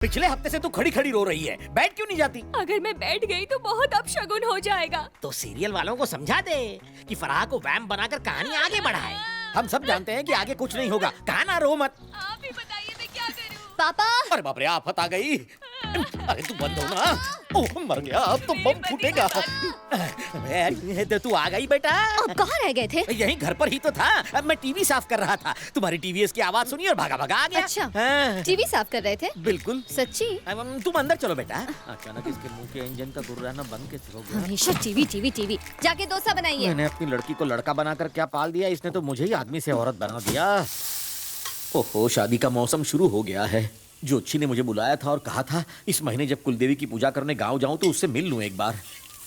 पिछले हफ्ते से तू खड़ी खड़ी रो रही है, बैठ क्यों नहीं जाती? अगर मैं बैठ गई तो बहुत अपशगुन हो जाएगा। तो सीरियल वालों को समझा दे कि फराह को वैम्प बनाकर कहानी आगे बढ़ाए। हम सब जानते हैं कि आगे कुछ नहीं होगा, कहा ना रो मत। आप ही बताइए मैं क्या करूं? पापा अरे बाप रे, आफत आ गई। अरे तू बंद हो ना। ओह मर गया, अब तो बम फूटेगा। तू आ गई बेटा। आप कहाँ रह गए थे? यहीं घर पर ही तो था। अब मैं टीवी साफ कर रहा था, तुम्हारी टीवीएस की आवाज सुनी और भागा भागा आ गया। अच्छा, हाँ। टीवी साफ कर रहे थे? बिल्कुल सच्ची? तुम अंदर चलो बेटा। अचानक इसके मुंह के इंजन का गुर्राना बंद कैसे हो गया? हमेशा टीवी टीवी टीवी। जाके डोसा बनाइए। मैंने अपनी लड़की को लड़का बनाकर क्या पाल दिया, इसने तो मुझे ही आदमी से औरत बना दिया। ओहो, शादी का मौसम शुरू हो गया है। ज्योतिषी ने मुझे बुलाया था और कहा था इस महीने जब कुलदेवी की पूजा करने गांव जाऊं तो उससे मिल लूं एक बार।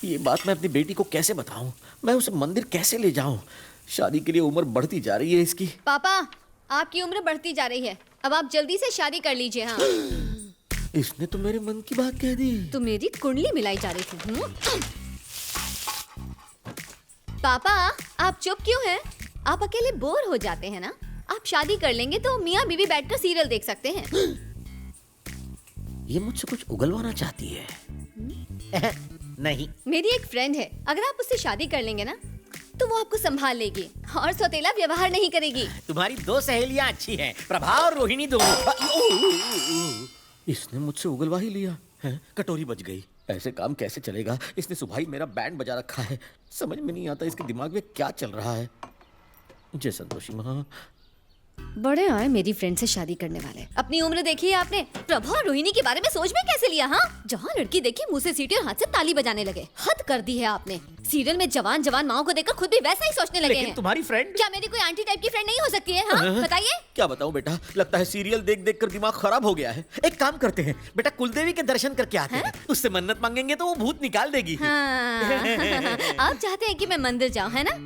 ये बात मैं अपनी बेटी को कैसे बताऊं? मैं उसे मंदिर कैसे ले जाऊं? शादी के लिए उम्र बढ़ती जा रही है इसकी। पापा, आपकी उम्र बढ़ती जा रही है, अब आप जल्दी से शादी कर लीजिए। हाँ, इसने तो मेरे मन की बात कह दी। तो मेरी कुंडली मिलाई जा रही थी। पापा, आप चुप क्यों हैं? आप अकेले बोर हो जाते हैं ना? आप शादी कर लेंगे तो मियाँ बीवी बैठकर सीरियल देख सकते हैं। ये मुझसे कुछ उगलवाना चाहती है। नहीं। मेरी एक फ्रेंड है, अगर आप उससे शादी कर लेंगे ना तो वो आपको संभाल लेगी और सौतेला व्यवहार नहीं करेगी। तुम्हारी दो सहेलियां अच्छी हैं, प्रभा और रोहिणी दोनों। इसने मुझसे उगलवा ही लिया है। कटोरी बज गई। ऐसे काम कैसे चलेगा? इसने सुबह ही मेरा बैंड बजा रखा है। समझ में नहीं आता इसके दिमाग में क्या चल रहा है। जय संतोषी माँ। बड़े आए मेरी फ्रेंड से शादी करने वाले। अपनी उम्र देखी है आपने? प्रभा और रोहिणी के बारे में सोच में कैसे लिया? हाँ, जहाँ लड़की देखी मुंह से सीटी और हाथ से ताली बजाने लगे। हद कर दी है आपने। सीरियल में जवान जवान माओ को देखकर खुद भी वैसा ही सोचने लगे लेकिन हैं। तुम्हारी फ्रेंड क्या मेरी कोई आंटी टाइप की फ्रेंड नहीं हो सकती है? हाँ, बताइए। क्या बताऊं बेटा, लगता है सीरियल देख देख कर दिमाग खराब हो गया है। एक काम करते हैं बेटा, कुलदेवी के दर्शन करके आते हैं। उससे मन्नत मांगेंगे तो वो भूत निकाल देगी। हाँ। आप चाहते हैं कि मैं मंदिर जाऊँ, है ना?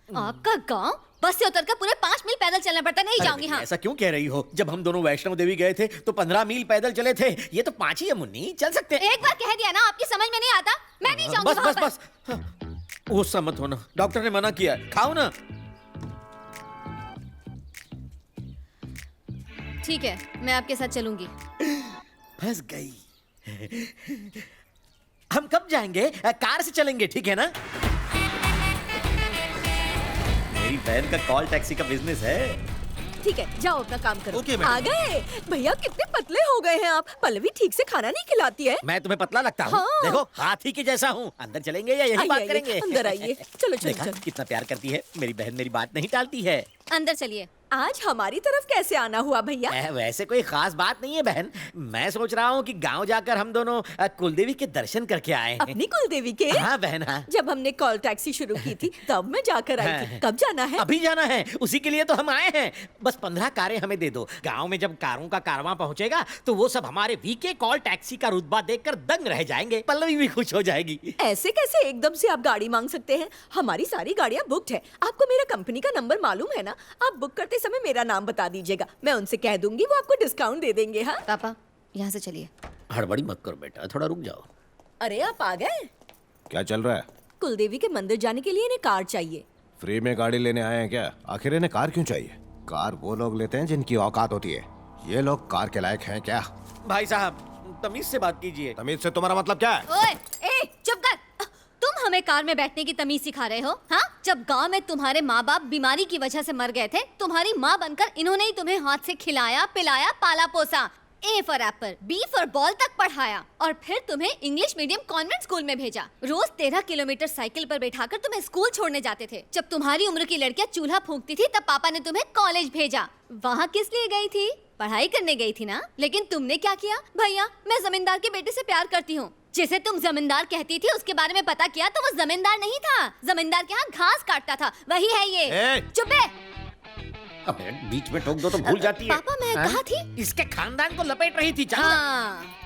आपका गाँव बस से उतरकर पूरे 5 मील पैदल चलना पड़ता। नहीं जाऊंगी। हाँ, ऐसा क्यों कह रही हो? जब हम दोनों वैष्णो देवी गए थे तो 15 मील पैदल चले थे। ये तो 5 ही है मुन्नी, चल सकते हैं। एक बार कह दिया ना, आपकी समझ में नहीं आता। मैं नहीं जाऊंगी बस वहाँ बस पर। बस हाँ, गुस्सा मत होना, डॉक्टर ने मना किया। खाओ ना। ठीक है, मैं आपके साथ चलूंगी। फंस गई। हम कब जाएंगे? कार से चलेंगे, ठीक है ना? मेरी बहन का कॉल टैक्सी का बिजनेस है। ठीक है, जाओ अपना काम करो। Okay, madam. आ गए भैया, कितने पतले हो गए हैं आप। पल्लवी ठीक से खाना नहीं खिलाती है। मैं तुम्हें पतला लगता हूँ? हाँ। देखो, हाथी के जैसा हूँ। अंदर चलेंगे या यही आइए, बात आइए, करेंगे? अंदर आइए। चलो चलो देखा चलो। कितना प्यार करती है मेरी बहन, मेरी बात नहीं टालती है। अंदर चलिए। आज हमारी तरफ कैसे आना हुआ भैया? वैसे कोई खास बात नहीं है बहन। मैं सोच रहा हूँ कि गांव जाकर हम दोनों कुलदेवी के दर्शन करके आए। अपनी कुलदेवी के? हाँ बहन, हाँ। जब हमने कॉल टैक्सी शुरू की थी तब मैं जाकर आई थी। कब जाना है? अभी जाना है, उसी के लिए तो हम आए हैं। बस 15 कारें हमें दे दो। गांव में जब कारों का कारवां पहुंचेगा तो वो सब हमारे वीके कॉल टैक्सी का रुतबा देखकर दंग रह जाएंगे। पल्लवी भी खुश हो जाएगी। ऐसे कैसे एकदम से आप गाड़ी मांग सकते हैं? हमारी सारी गाड़ियाँ बुकड है। आपको मेरा कंपनी का नंबर मालूम है ना? आप बुक करते समय मेरा नाम बता दीजिएगा, मैं उनसे कह दूंगी, वो आपको डिस्काउंट दे देंगे। हाँ पापा, यहाँ से चलिए। हड़बड़ी मत करो बेटा, थोड़ा रुक जाओ। अरे आप आ गए? क्या चल रहा है? कुलदेवी के मंदिर जाने के लिए इन्हें कार चाहिए। फ्री में गाड़ी लेने आए हैं क्या? आखिर इन्हें कार क्यों चाहिए? कार वो लोग लेते हैं जिनकी औकात होती है। ये लोग कार के लायक हैं क्या? भाई साहब, तमीज से बात कीजिए। तमीज से तुम्हारा मतलब क्या है? ओए, ए, चुप कर। तुम हमें कार में बैठने की तमीज सिखा रहे हो? हाँ, जब गांव में तुम्हारे माँ बाप बीमारी की वजह से मर गए थे, तुम्हारी माँ बनकर इन्होंने ही तुम्हें हाथ से खिलाया, पिलाया, पाला पोसा। A for apple, B for ball तक पढ़ाया और फिर तुम्हें इंग्लिश मीडियम कॉन्वेंट स्कूल में भेजा। रोज 13 किलोमीटर साइकिल पर बैठाकर तुम्हें स्कूल छोड़ने जाते थे। जब तुम्हारी उम्र की लड़कियां चूल्हा फूंकती थी तब पापा ने तुम्हें कॉलेज भेजा। वहाँ किस लिए गई थी? पढ़ाई करने गई थी ना? लेकिन तुमने क्या किया? भैया, मैं जमींदार के बेटे से प्यार करती हूँ। जिसे तुम जमींदार कहती थी उसके बारे में पता किया तो वो जमींदार नहीं था, जमींदार के यहाँ घास काटता था। वही है ये। चुप है। अबे, बीच में टोक दो तो भूल जाती है। पापा, मैं कहाँ थी? इसके खानदान को लपेट रही थी। हाँ,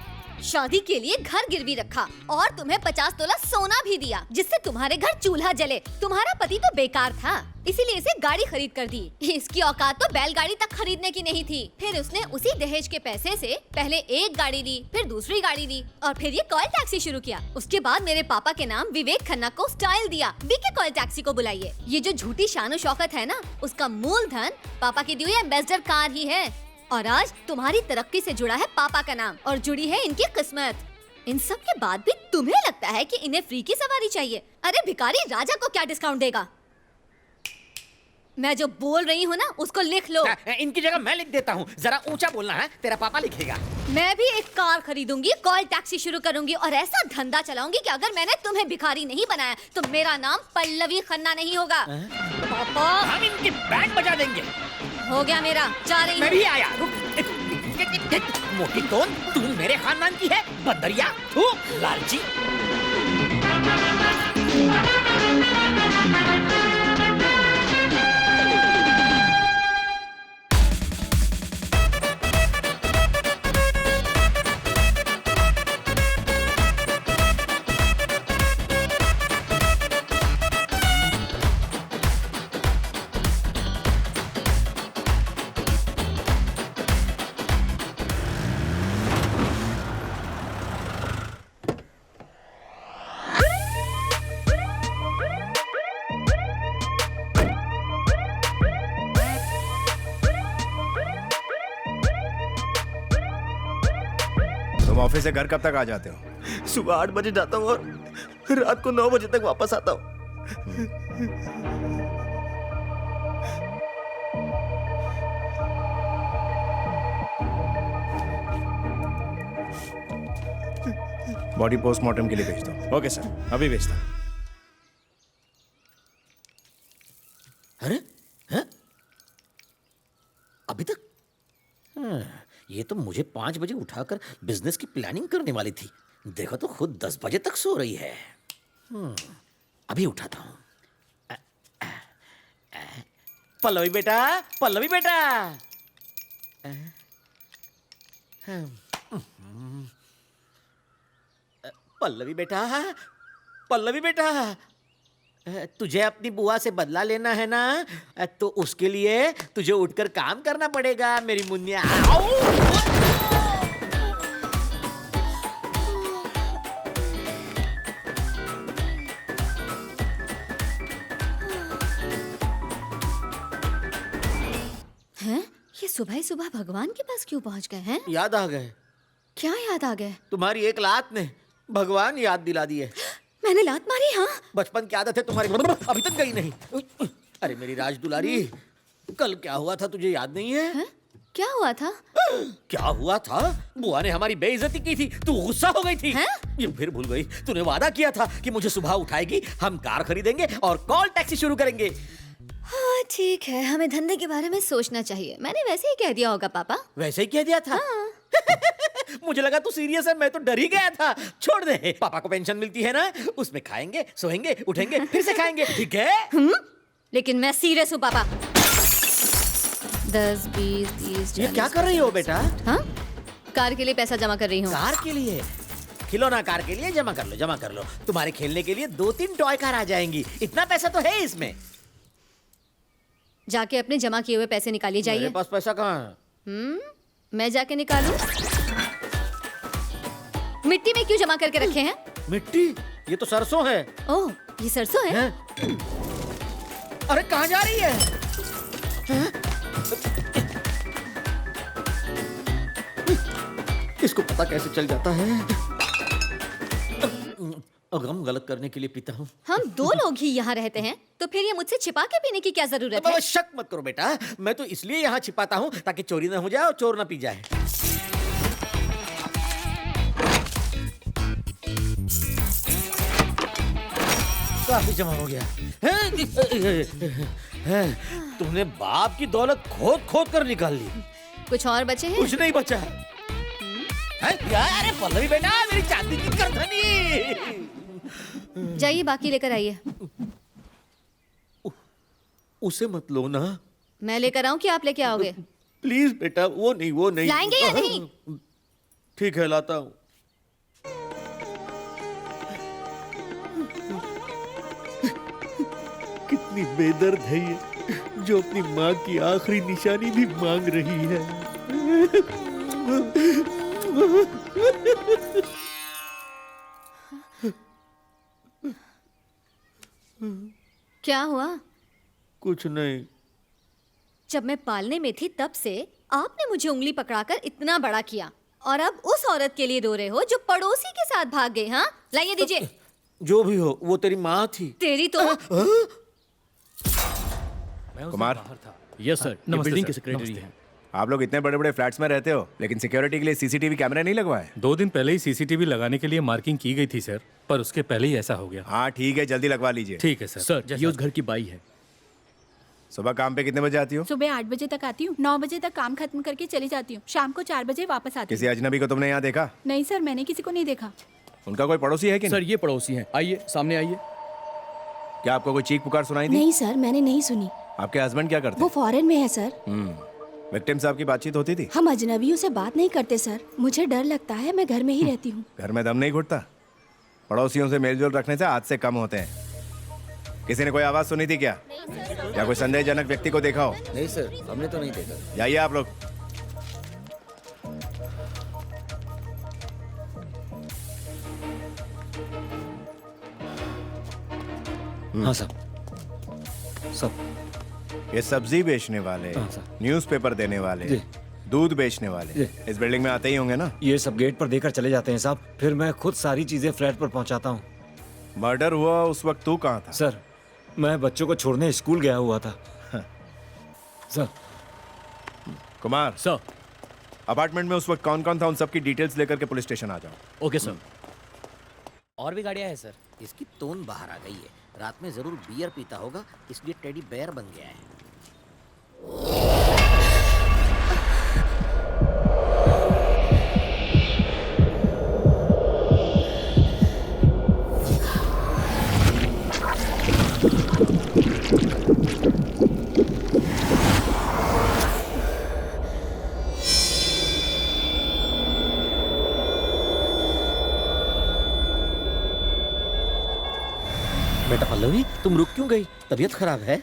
शादी के लिए घर गिरवी रखा और तुम्हें 50 तोला सोना भी दिया जिससे तुम्हारे घर चूल्हा जले। तुम्हारा पति तो बेकार था, इसीलिए इसे गाड़ी खरीद कर दी। इसकी औकात तो बैलगाड़ी तक खरीदने की नहीं थी। फिर उसने उसी दहेज के पैसे से पहले एक गाड़ी ली, फिर दूसरी गाड़ी ली और फिर ये कॉल टैक्सी शुरू किया। उसके बाद मेरे पापा के नाम विवेक खन्ना को स्टाइल दिया। वीके कॉल टैक्सी को बुलाइए। ये जो झूठी शानो शौकत है ना, उसका मूलधन पापा की दी हुई एम्बेसडर कार ही है। और आज तुम्हारी तरक्की से जुड़ा है पापा का नाम और जुड़ी है इनकी किस्मत। इन सब के बाद भी तुम्हें लगता है कि इन्हें फ्री की सवारी चाहिए? अरे भिखारी राजा को क्या डिस्काउंट देगा? मैं जो बोल रही हूँ ना उसको लिख लो। इनकी जगह मैं लिख देता हूँ, जरा ऊंचा बोलना है, तेरा पापा लिखेगा। मैं भी एक कार खरीदूंगी, कॉल टैक्सी शुरू करूंगी और ऐसा धंधा चलाऊंगी कि अगर मैंने तुम्हें भिखारी नहीं बनाया तो मेरा नाम पल्लवी खन्ना नहीं होगा। पापा हम इनकी बैंड बजा देंगे। हो गया मेरा, जा रही मैं हूँ। भी आया। मोटी तोन, तू मेरे खानदान की है, बंदरिया, तू लालची। तुम ऑफिस से घर कब तक आ जाते हो? सुबह 8 बजे जाता हूँ और रात को 9 बजे तक वापस आता हूँ। बॉडी पोस्टमार्टम के लिए भेज दो। ओके सर, अभी भेजता हूं। अरे हैं? अभी तक? ये तो मुझे 5 बजे उठाकर बिजनेस की प्लानिंग करने वाली थी। देखो तो खुद 10 बजे तक सो रही है। अभी उठाता हूँ। पल्लवी बेटा, पल्लवी बेटा। पल्लवी बेटा, पल्लवी बेटा, तुझे अपनी बुआ से बदला लेना है ना, तो उसके लिए तुझे उठकर काम करना पड़ेगा मेरी मुन्निया। हैं? ये सुबह ही सुबह भगवान के पास क्यों पहुंच गए हैं? याद आ गए? क्या याद आ गए? तुम्हारी एक लात ने भगवान याद दिला दिए। मैंने लात मारी? हाँ। बचपन की आदत है तुम्हारी, अभी तक गई नहीं। अरे मेरी राज दुलारी, कल क्या हुआ था तुझे याद नहीं है? हैं? क्या हुआ था? क्या हुआ था? बुआ ने हमारी बेइज्जती की थी, तू गुस्सा हो गई थी। हैं? ये फिर भूल गई? तूने वादा किया था कि मुझे सुबह उठाएगी, हम कार खरीदेंगे और कॉल टैक्सी शुरू करेंगे। हाँ ठीक है, हमें धंधे के बारे में सोचना चाहिए। मैंने वैसे ही कह दिया होगा पापा। वैसे ही कह दिया था? मुझे लगा तू सीरियस है, मैं तो डर ही गया था। छोड़ दे, पापा को पेंशन मिलती है ना, उसमें खाएंगे, सोएंगे, उठेंगे, फिर से खाएंगे, ठीक है? लेकिन मैं सीरियस हूँ पापा। 10, 20, 30, ये क्या कर रही हो बेटा? हाँ? कार के लिए पैसा जमा कर रही हूँ। कार के लिए? खिलौना कार के लिए जमा कर लो, जमा कर लो। तुम्हारे खेलने के लिए 2-3 टॉय कार आ जाएंगी। इतना पैसा तो है इसमें। जाके अपने जमा किए हुए पैसे निकालिए मेरे जाइए। पास पैसा कहाँ है? मैं जाके निकालूं? मिट्टी में क्यों जमा करके रखे हैं? मिट्टी? ये तो सरसों है। ओह, ये सरसों है? हैं? अरे कहाँ जा रही है? हैं? इसको पता कैसे चल जाता है? गम गलत करने के लिए पीता हूँ। हम 2 लोग ही यहाँ रहते हैं, तो फिर ये मुझसे छिपा के पीने की क्या जरूरत है? शक मत करो बेटा, मैं तो इसलिए यहाँ छिपाता हूँ ताकि चोरी ना हो जाए और चोर ना पी जाए। काफी जमा हो गया। तुमने बाप की दौलत खोद खोद कर निकाल ली। कुछ और बचे हैं? कुछ नहीं बचा। यार पल्लवी बेटा, मेरी चांदी की करधनी। जाइए बाकी लेकर आइए। उसे मत लो ना। मैं लेकर आऊं कि आप लेके आओगे? प्लीज बेटा, वो नहीं, वो नहीं। लाएंगे या नहीं? ठीक है, लाता हूँ। कितनी बेदर्द है ये, जो अपनी माँ की आखिरी निशानी भी मांग रही है। क्या हुआ? कुछ नहीं। जब मैं पालने में थी तब से आपने मुझे उंगली पकड़ाकर इतना बड़ा किया और अब उस औरत के लिए रो रहे हो जो पड़ोसी के साथ भाग गई। हाँ, लाइए दीजिए। जो भी हो, वो तेरी माँ थी। तेरी तो कुमार, यस सर, ये बिल्डिंग के सेक्रेटरी हैं। आप लोग इतने बड़े बड़े फ्लैट्स में रहते हो, लेकिन सिक्योरिटी के लिए सीसीटीवी कैमरे नहीं लगवाए? 2 दिन पहले ही सीसीटीवी लगाने के लिए मार्किंग की गई थी सर, पर उसके पहले ही ऐसा हो गया। हाँ ठीक है, जल्दी लगवा लीजिए। ठीक है सर। सर, ये उस घर की बाई है। सुबह काम पे कितने बजे आती हो? सुबह 8 बजे तक आती हूँ, 9 बजे तक काम खत्म करके चली जाती हूँ, शाम को 4 बजे वापस आती हूँ। किसी अजनबी को तुमने यहाँ देखा? नहीं सर, मैंने किसी को नहीं देखा। उनका कोई पड़ोसी है कि सर, नहीं? ये पड़ोसी हैं, आइए सामने आइए। क्या आपको कोई चीख पुकार सुनाई दी? नहीं सर, मैंने नहीं सुनी। आपके हस्बैंड क्या करते वो फॉरेन में है सर। विक्टिम साहब की बातचीत होती थी? हम अजनबियों से बात नहीं करते सर, मुझे डर लगता है, मैं घर में ही रहती हूँ। घर में दम नहीं घुटता? पड़ोसियों से मेलजोल रखने से हादसे कम होते हैं। किसी ने कोई आवाज सुनी थी क्या? या कोई संदेहजनक व्यक्ति को देखा हो? नहीं सर, हमने तो नहीं देखा। जाइए आप लोग। हाँ साहब, सब। ये सब्जी बेचने वाले, हाँ, सर। न्यूज़पेपर देने वाले, जी। दूध बेचने वाले जी। इस बिल्डिंग में आते ही होंगे ना? ये सब गेट पर देकर चले जाते हैं साहब, फिर मैं खुद सारी चीजें फ्लैट पर पहुंचाता हूँ। मर्डर हुआ उस वक्त तू कहाँ था? सर, मैं बच्चों को छोड़ने स्कूल गया हुआ था। सर, कुमार, सर, अपार्टमेंट में उस वक्त कौन कौन था, उन सब की डिटेल्स लेकर के पुलिस स्टेशन आ जाओ। Okay sir. और भी गाड़ियां हैं सर। इसकी टोन बाहर आ गई है। रात में जरूर बियर पीता होगा, इसलिए टेडी बेयर बन गया है। बेटा पल्लवी, तुम रुक क्यों गई? तबीयत खराब है?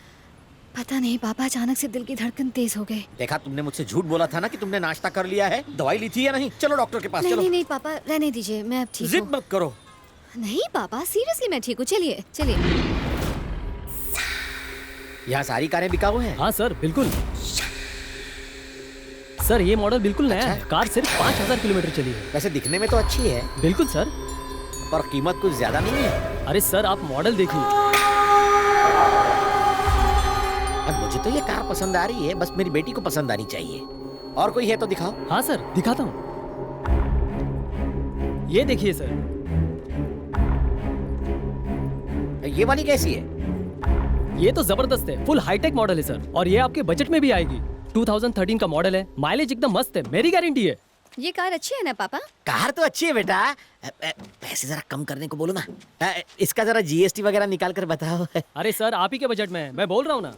पता नहीं पापा, अचानक से दिल की धड़कन तेज हो गई। देखा, तुमने मुझसे झूठ बोला था ना कि तुमने नाश्ता कर लिया है। दवाई ली थी या नहीं? चलो डॉक्टर के पास नहीं चलो। नहीं नहीं पापा, रहने दीजिए, मैं अब ठीक जिद हूँ। मत करो। नहीं पापा, सीरियसली मैं ठीक हूँ। चलिए चलिए। यहाँ सारी कारें बिकाऊ हैं। हाँ सर, बिल्कुल। सर, ये मॉडल बिल्कुल नया है। कार सिर्फ 5000 किलोमीटर चली है। वैसे दिखने में तो अच्छी है, बिल्कुल सर। पर कीमत कुछ ज्यादा नहीं है। अरे सर, आप मॉडल देखिए। अब मुझे तो ये कार पसंद आ रही है, बस मेरी बेटी को पसंद आनी चाहिए। और कोई है तो दिखाओ। हाँ सर, दिखाता हूँ। ये देखिए सर। ये वाली कैसी है? ये तो जबरदस्त है, फुल हाईटेक मॉडल है सर, और ये आपके बजट में भी आएगी। 2013 का मॉडल है, माइलेज एकदम मस्त है, मेरी गारंटी है। ये कार अच्छी है ना पापा? कार तो अच्छी है बेटा। पैसे जरा कम करने को बोलो ना। इसका जरा जीएसटी वगैरह निकाल कर बताओ। अरे सर, आप ही के बजट में है, मैं बोल रहा हूँ ना।